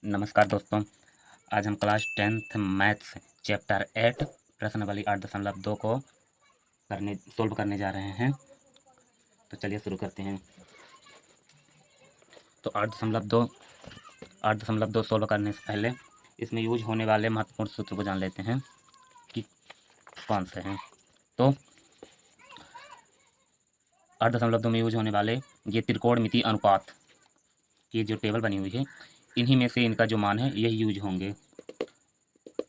नमस्कार दोस्तों। आज हम क्लास 10th मैथ्स चैप्टर 8 प्रश्नावली 8.2 को सोल्व करने जा रहे हैं। तो चलिए शुरू करते हैं। तो 8.2 सोल्व करने से पहले इसमें यूज होने वाले महत्वपूर्ण सूत्र को जान लेते हैं कि कौन से हैं। तो 8.2 में यूज होने वाले ये त्रिकोणमितीय अनुपात की जो टेबल बनी हुई है, इन्हीं में से इनका जो मान है यही यूज होंगे।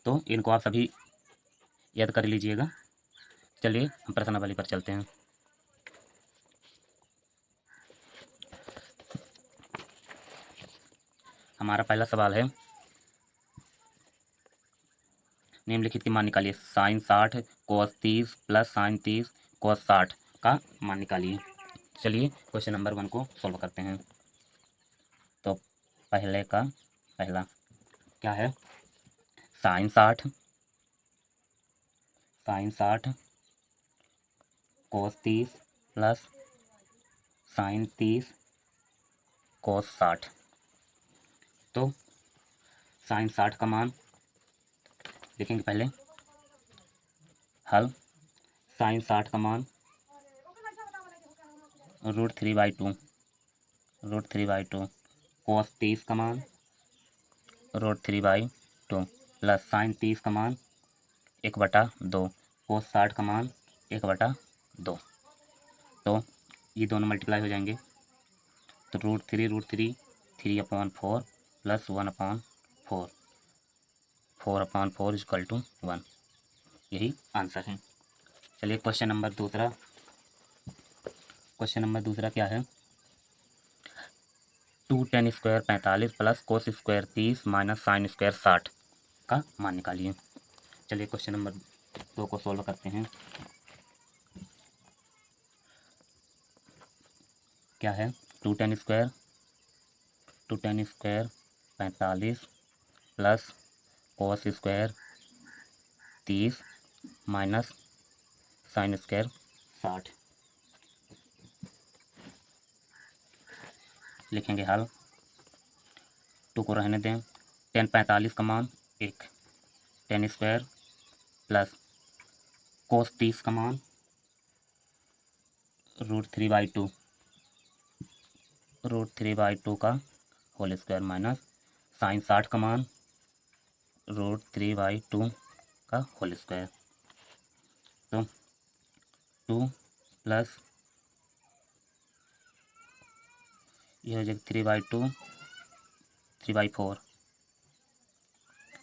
तो इनको आप सभी याद कर लीजिएगा। चलिए हम प्रश्नावली पर चलते हैं। हमारा पहला सवाल है, निम्नलिखित की मान निकालिए। साइन 60 कोस 30 प्लस साइन 30 कोस 60 का मान निकालिए। चलिए क्वेश्चन नंबर 1 को सॉल्व करते हैं। तो पहला क्या है, साइन 60 कोस 30 प्लस साइन 30 कोस 60। तो साइन 60 का मान लिखेंगे पहले हल। साइन 60 का मान √3/2 कोस 30 का मान √3/2 प्लस साइन 30 का मान 1/2 कोस 60 का मान 1/2। तो ये दोनों मल्टीप्लाई हो जाएंगे। तो √3 3/4 प्लस 1/4 4/4 = 1। यही आंसर है। चलिए क्वेश्चन नंबर दूसरा क्या है, 2 tan square 45 plus cos square 30 minus sine square 60 का मान निकालिए। चलिए क्वेश्चन नंबर 2 को सॉल्व करते हैं। क्या है, 2 tan square 45 plus cos square 30 minus sine square 60। लिखेंगे हल। 2 को रहने दें। tan 45 का मान 1, tan स्क्वायर प्लस कोस 30 का मान √3/2 का होल स्क्वायर माइनस साइन 60 का मान √3/2 का होल स्क्वायर। तो 2 प्लस ये हो जाएगा 3/2 3/4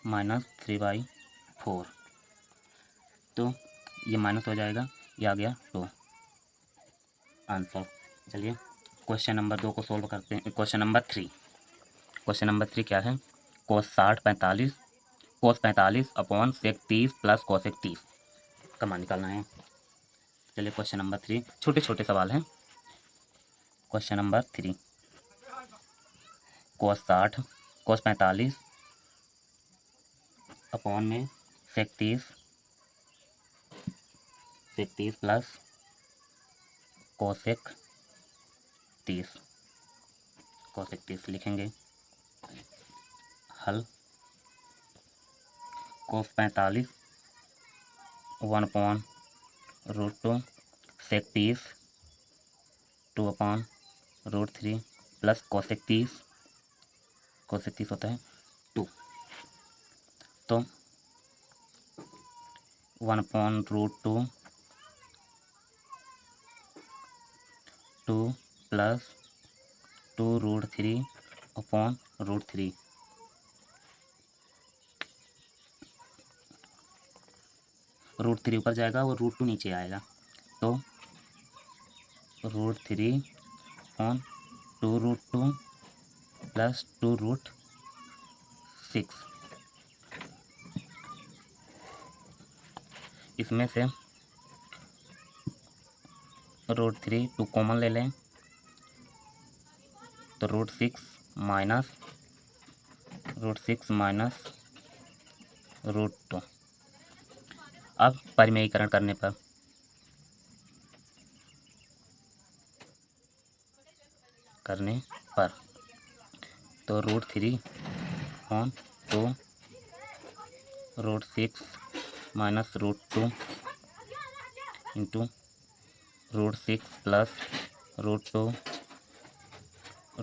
माइनस 3/4। तो ये माइनस हो जाएगा, ये आ गया 2 आंसर। चलिए क्वेश्चन नंबर 2 को सॉल्व करते हैं। क्वेश्चन नंबर 3 क्या है, कोस 45 अपॉन सेक 30 प्लस कोसेक 30 का मान निकालना है। चलिए क्वेश्चन नंबर 3, छोटे छोटे सवाल हैं। क्वेश्चन नंबर 3, कोस 45 अपॉन में सेक 30 प्लस कोसेक 30 लिखेंगे हल। कोस 45 1/√2 सेक 30 2/√3 प्लस कोसेक 30 होता है 2। तो 1/√2 2 प्लस 2√3/√3। √3 ऊपर जाएगा और √2 नीचे आएगा। तो √3/2√2 प्लस 2√6। इसमें से √3 2 कॉमन ले लें, तो √6 माइनस √2। अब परिमेयीकरण करने पर तो √3 upon 2 √6 minus √2 into √6 plus √2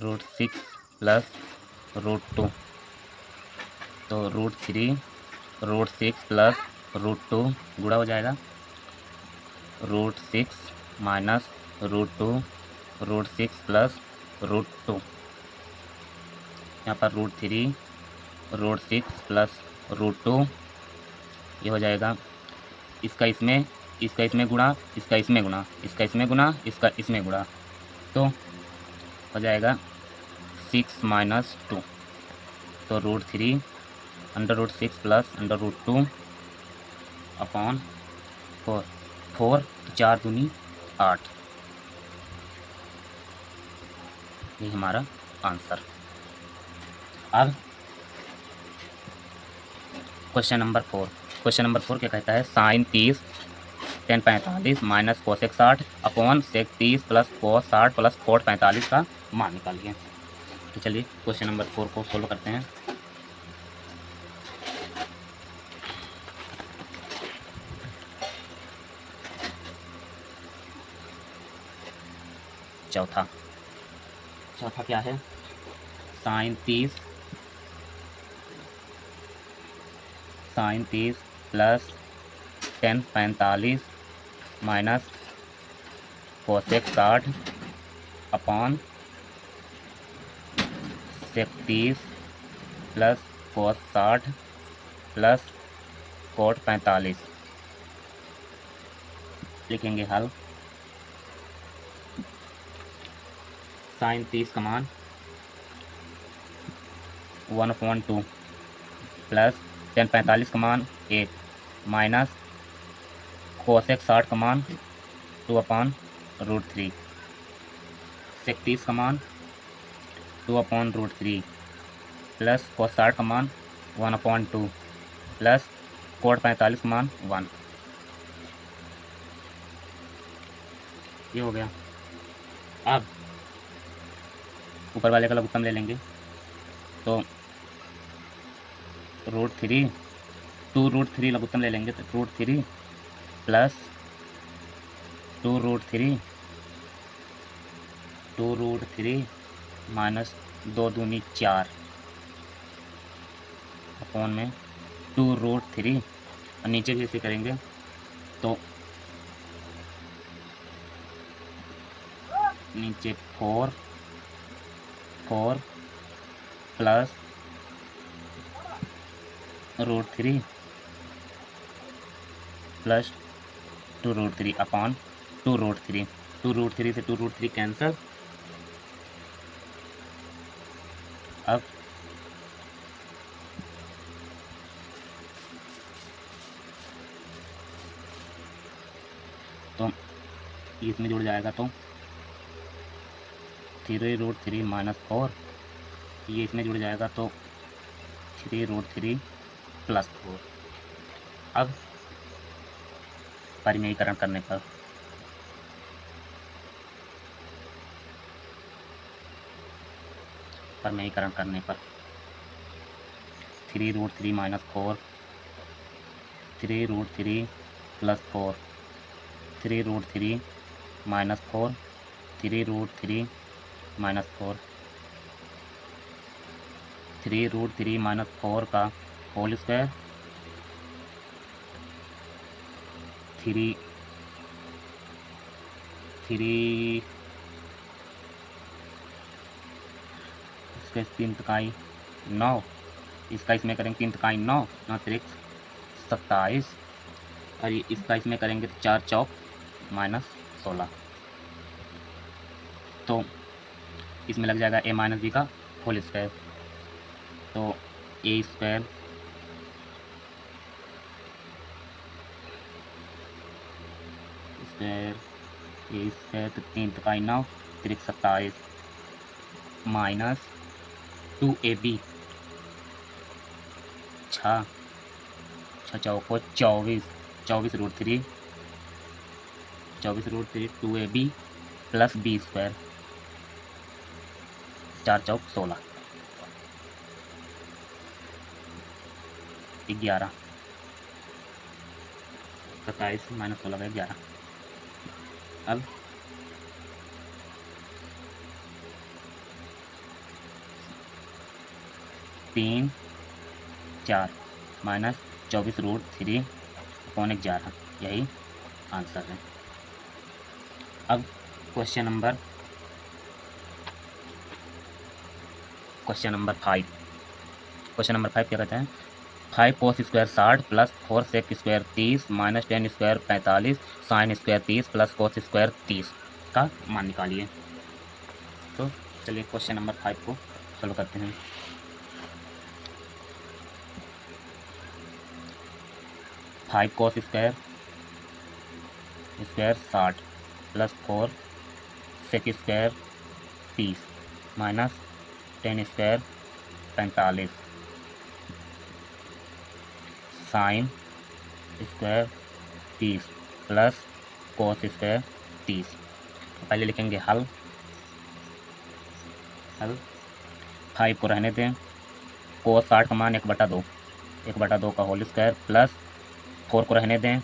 √6 plus √2, तो √3 √6 प्लस √2 गुणा हो जाएगा √6 माइनस √2 √6 प्लस √2, यहाँ पर √3 √6 प्लस √2, ये हो जाएगा इसका इसमें गुणा, इसका इसमें गुणा, इसका इसमें गुणा, इसका इसमें गुणा, तो हो जाएगा 6 माइनस 2, तो √3 √6 प्लस √2 अपॉन 4, 4 तो 4 दूनी 8, ये हमारा आंसर। अब क्वेश्चन नंबर 4, क्या कहता है sine 30 tan 45 minus cosec 60 upon sec 30 plus cos 60 plus cot 45 का मान निकालिए। तो चलिए क्वेश्चन नंबर 4 को सोल्व करते हैं। चौथा क्या है sine 30 plus tan 45 minus cosec 60 upon sec 30 plus cos 60 plus cot 45। लिखेंगे हल। साइन 30 का मान 1/2 प्लस tan 45 का मान 1 माइनस कोसेक 60 का मान 2/√3, सेक 30 का मान 2/√3 प्लस कोस 60 का मान 1/2 प्लस कोट 45 का मान 1। ये हो गया। अब ऊपर वाले का लघुत्तम ले लेंगे, तो √3 2√3 लघुत्तम ले लेंगे, तो √3 प्लस 2√3 माइनस 2 दूनी 4 अपॉन में 2√3 और नीचे भी इसे करेंगे तो नीचे 4 प्लस √3 प्लस 2√3 अपॉन 2√3, 2√3 से 2√3 कैंसल। अब तो इसमें जुड़ जाएगा, तो 3√3 माइनस 4, ये इसमें जुड़ जाएगा तो 3√3 प्लस 4। अब परिमेयीकरण करने पर परिमेयीकरण करने पर 3√3 minus 4, 3√3 plus 4, 3√3 minus 4, 3√3 minus 4, 3√3 minus 4 का होल स्क्वायर, 3 इसका 3 तिकाई 9, इसका इसमें करेंगे 3 तिकाई 9, 9 त्रिक 27, और इसका इसमें करेंगे तो 4 चौक माइनस 16, तो इसमें लग जाएगा a माइनस बी का होल स्क्वायर, तो a स्क्वायर तो 3 तिकाई 9 त्रिक 27 माइनस 2ab 6 चौको 24 √3 2ab प्लस b स्क्वायर 4 चौक 16। 11, 27 माइनस 16 का 11। अब 3, 4 माइनस 24√3/11, यही आंसर है। अब क्वेश्चन नंबर 5। क्वेश्चन नंबर 5 क्या कहते हैं? 5 cos square 60 plus 4 sec square 30 minus 10 square 45 sine square 30 plus cos square 30 का मान निकालिए। तो चलिए क्वेश्चन नंबर 5 को सॉल्व करते हैं। 5 cos square 60 plus 4 sec square 30 minus 10 square 45 sine square 30 plus cos square 30। तो पहले लिखेंगे हल 5 को रहने दें, कोस 60 का मान 1/2 का होल स्क्वायर प्लस 4 को रहने दें,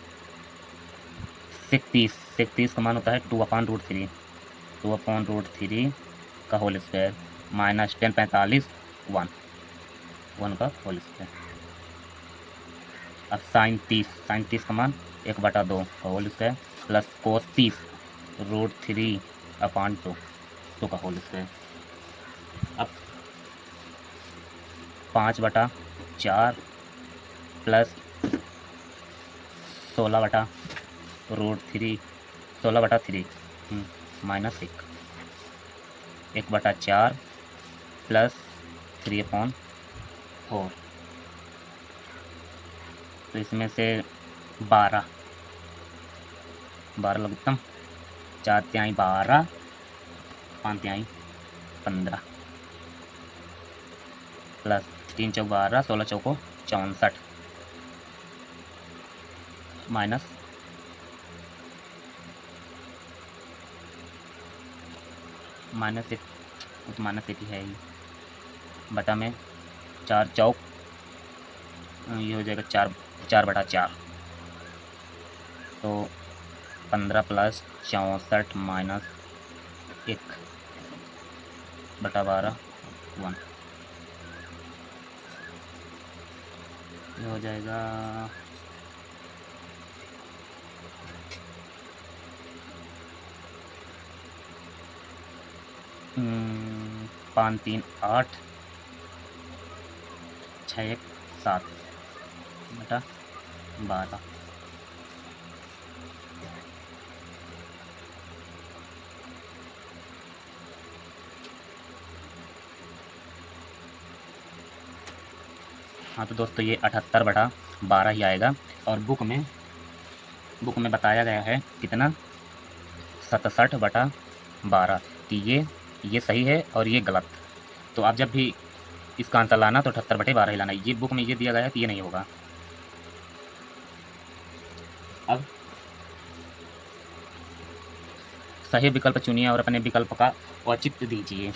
सेक 30 का मान होता है 2/√3 का होल स्क्वायर माइनस 10 45 1 का होल स्क्वायर। अब साइन 30 का मान 1/2 का होल स्क्वायर प्लस कोस 30√3/2 का होल स्क्वायर। अब 5/4 प्लस 16/3 माइनस 1/4 प्लस 3/4। तो इसमें से 12 लघुत्तम, 4/3 12, 5/3 15 प्लस 3 चौक 12, 16 चौको 64 माइनस -1 ही है ही, बटा में 4 चौक, ये हो जाएगा 4/4। तो 15 प्लस 64 माइनस 1/12 1, ये हो जाएगा 5 3 8 6 1 7/12। हाँ तो दोस्तों ये 78/12 ही आएगा। और बुक में बताया गया है कितना, 67/12। तो ये सही है और ये गलत। तो आप जब भी इसका आंसर लाना तो 78/12 ही लाना। ये बुक में ये दिया गया है कि ये नहीं होगा। अब सही विकल्प चुनिए और अपने विकल्प का औचित्य दीजिए।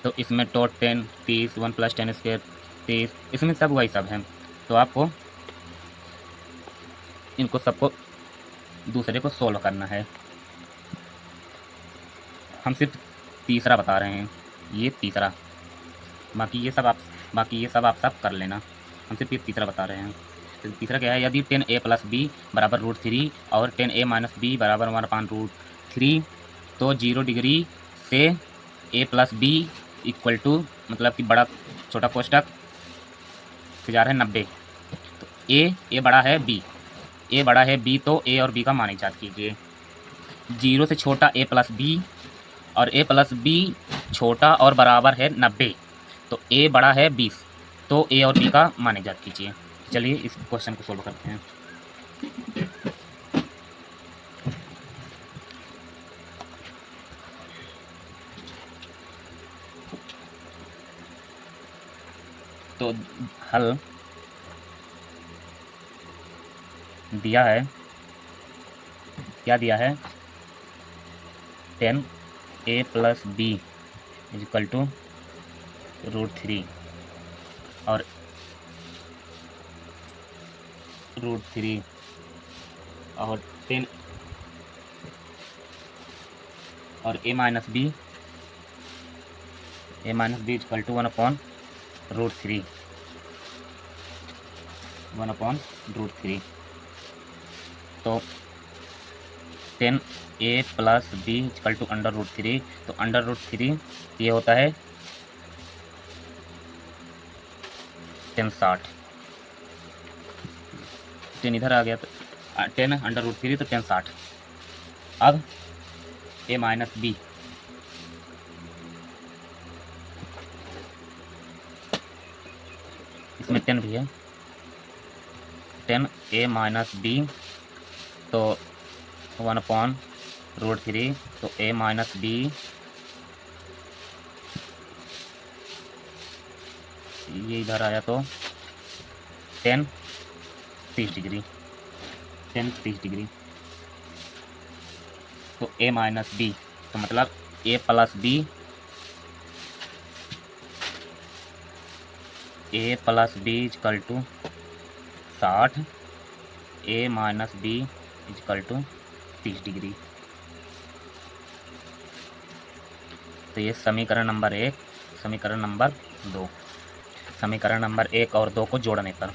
तो इसमें टोट 10 30 1 + 10 स्क्वायर 30, इसमें सब वही सब है। तो आपको इनको सबको दूसरे को सोल्व करना है। हम सिर्फ तीसरा बता रहे हैं, ये तीसरा, बाकी ये सब आप सब कर लेना। हम सिर्फ ये तीसरा बता रहे हैं। तो तीसरा क्या है, यदि 10a + b = √3 और 10a - b = 1/√3 तो 0 डिग्री से a + b = मतलब कि बड़ा छोटा कोष्टक से जा रहा है 90। तो a बड़ा है b, तो a और b का मान इजाद कीजिए। 0 से छोटा a + b और a + b छोटा और बराबर है 90। तो a बड़ा है 20, तो a और b का मान इजाद कीजिए। चलिए इस क्वेश्चन को सोल्व करते हैं। तो हल दिया है, क्या दिया है, 10a + b = √3 और √3 और 10 और a minus B equal to 1/√3 1/√3। तो 10a plus B equal to √3। तो √3 ये होता है 1060। 10 इधर आ गया तो 10 √3 तो 1060। अब a माइनस बी इसमें 10 भी है, 10a माइनस बी तो 1/√3। तो a माइनस बी ये इधर आया तो 10 30 डिग्री 10 30 डिग्री। तो a माइनस बी तो मतलब a plus B equal to 60, a minus B equal to 30 degree. तो ये समीकरण नंबर 1, समीकरण नंबर 2। समीकरण नंबर 1 और 2 को जोड़ने पर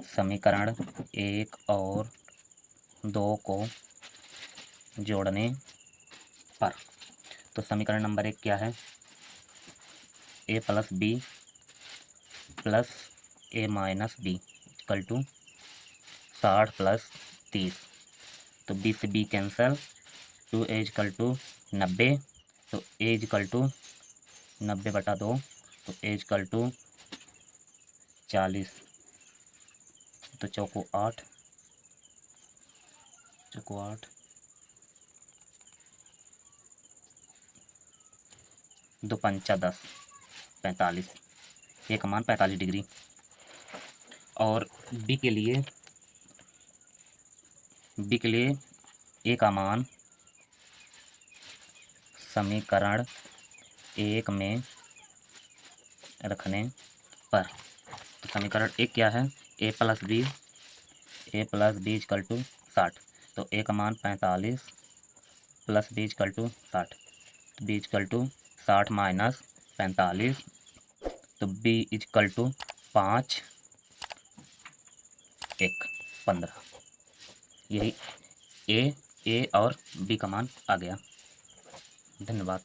समीकरण 1 और 2 को जोड़ने पर तो समीकरण नंबर 1 क्या है? a plus B plus a minus B equal to 60 plus 30। तो b से b cancel, 2a equal to 90। तो a इक्वल टू 90/2 तो a इक्वल टू 40। तो चौको 8 2 पंचा 10 45। ये का मान 45 डिग्री। और बी के लिए ए का मान समीकरण 1 में रखने पर तो समीकरण 1 क्या है? a plus B equal to 60। तो a का मान 45 प्लस बी इक्वल टू 60। तो बी इक्वल टू 60 माइनस 45। तो b इक्वल टू 5 1 15। यही ए और बी का मान आ गया। धन्यवाद।